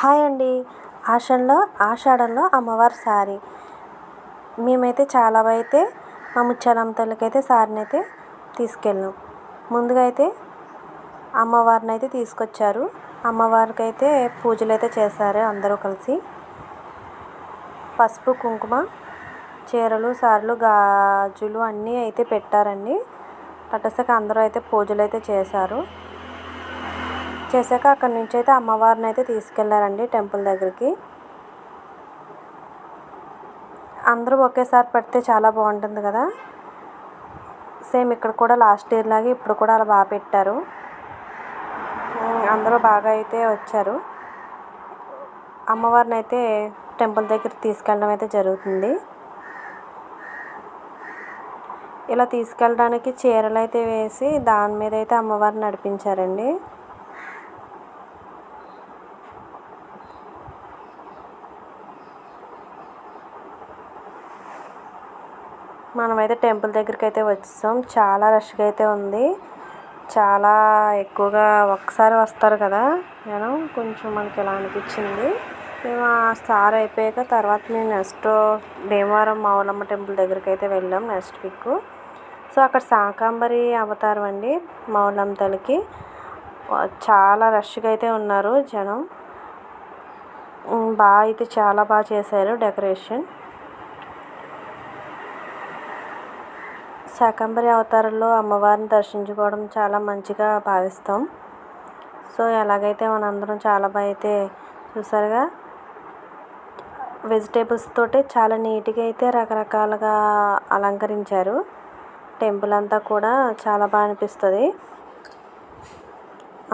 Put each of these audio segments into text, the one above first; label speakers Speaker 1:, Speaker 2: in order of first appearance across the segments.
Speaker 1: Hi అండి. ఆషాఢంలో అమ్మవారి సారీ. మేమైతే చాలా అయితే మా ముత్యాలమ్మ తల్లికైతే సారీని అయితే తీసుకెళ్ళాం. ముందుగా అయితే అమ్మవారిని అయితే తీసుకొచ్చారు. అమ్మవారికి అయితే పూజలు అయితే చేశారు అందరూ కలిసి. పసుపు కుంకుమ చీరలు సారెలు గాజులు అన్నీ అయితే పెట్టారండి. పట్టసాక అందరూ అయితే పూజలు అయితే చేశారు. చేశాక అక్కడి నుంచి అయితే అమ్మవారిని అయితే తీసుకెళ్లారండి టెంపుల్ దగ్గరికి. అందరూ ఒకేసారి పెడితే చాలా బాగుంటుంది కదా. సేమ్ ఇక్కడ కూడా లాస్ట్ ఇయర్ లాగే ఇప్పుడు కూడా అలా బాగా పెట్టారు. అందరూ బాగా అయితే వచ్చారు. అమ్మవారిని అయితే టెంపుల్ దగ్గరికి తీసుకెళ్ళడం అయితే జరుగుతుంది. ఇలా తీసుకెళ్ళడానికి చీరలు అయితే వేసి దాని మీద అయితే అమ్మవారిని నడిపించారండి. మనమైతే టెంపుల్ దగ్గరికి అయితే వచ్చేసాం. చాలా రష్గా అయితే ఉంది. చాలా ఎక్కువగా ఒక్కసారి వస్తారు కదా నేను కొంచెం మనకి ఇలా అనిపించింది. మేము ఆ సార్ అయిపోయాక తర్వాత మేము నెక్స్ట్ భీమవరం మావులమ్మ టెంపుల్ దగ్గరికి అయితే వెళ్ళాం నెక్స్ట్ వీక్. సో అక్కడ శాకంబరి అవతారం అండి మావులమ్మ తల్లికి. చాలా రష్గా అయితే ఉన్నారు జనం. బాగా అయితే చాలా బాగా చేశారు డెకరేషన్. శాకంబరి అవతారంలో అమ్మవారిని దర్శించుకోవడం చాలా మంచిగా భావిస్తాం. సో ఎలాగైతే మనందరం చాలా బాగా అయితే చూసారుగా వెజిటేబుల్స్ తోటి చాలా నీట్గా అయితే రకరకాలుగా అలంకరించారు. టెంపుల్ అంతా కూడా చాలా బాగా అనిపిస్తుంది.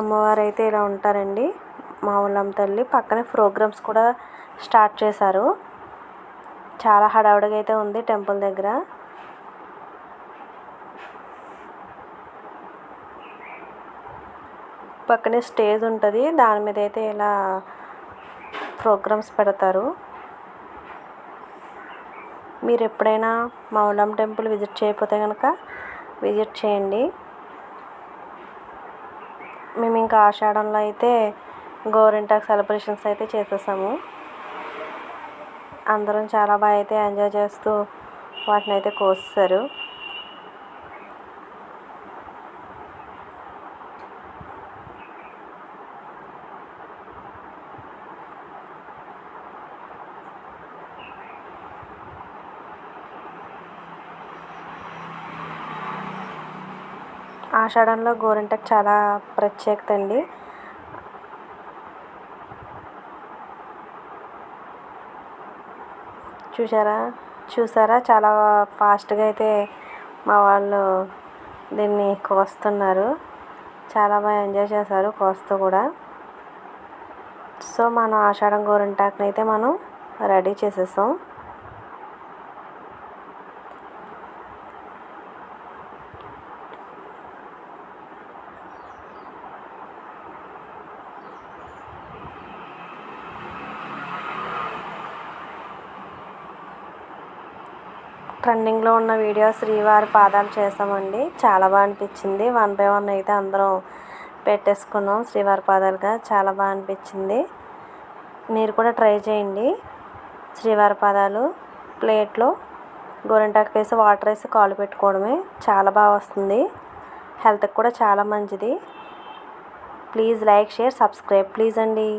Speaker 1: అమ్మవారు అయితే ఇలా ఉంటారండి మావులమ్మ తల్లి. పక్కనే ప్రోగ్రామ్స్ కూడా స్టార్ట్ చేశారు. చాలా హడావుడిగా అయితే ఉంది టెంపుల్ దగ్గర. పక్కనే స్టేజ్ ఉంటుంది. దాని మీద అయితే ఇలా ప్రోగ్రామ్స్ పెడతారు. మీరు ఎప్పుడైనా మావులమ్మ టెంపుల్ విజిట్ చేయకపోతే కనుక విజిట్ చేయండి. మేము ఇంకా ఆషాఢంలో అయితే గోరింటాకు సెలబ్రేషన్స్ అయితే చేసేసాము. అందరం చాలా బాగా అయితే ఎంజాయ్ చేస్తూ వాటిని అయితే కోస్తారు. ఆషాఢంలో గోరింటాకు చాలా ప్రత్యేకత అండి. చూసారా చాలా ఫాస్ట్గా అయితే మా వాళ్ళు దీన్ని కోస్తున్నారు. చాలా బాగా ఎంజాయ్ చేశారు కోస్తూ కూడా. సో మనం ఆషాఢం గోరింటాకుని అయితే మనం రెడీ చేసేసాం. ట్రెండింగ్లో ఉన్న వీడియో శ్రీవారి పాదాలు చేసామండి. చాలా బాగా అనిపించింది. 1 by 1 అయితే అందరం పెట్టేసుకున్నాం శ్రీవారి పాదాలుగా. చాలా బాగా అనిపించింది. మీరు కూడా ట్రై చేయండి. శ్రీవారి పాదాలు ప్లేట్లో గోరింటాకు వేసి వాటర్ వేసి కాలు పెట్టుకోవడమే. చాలా బాగా వస్తుంది. హెల్త్కి కూడా చాలా మంచిది. Please like share subscribe please అండి.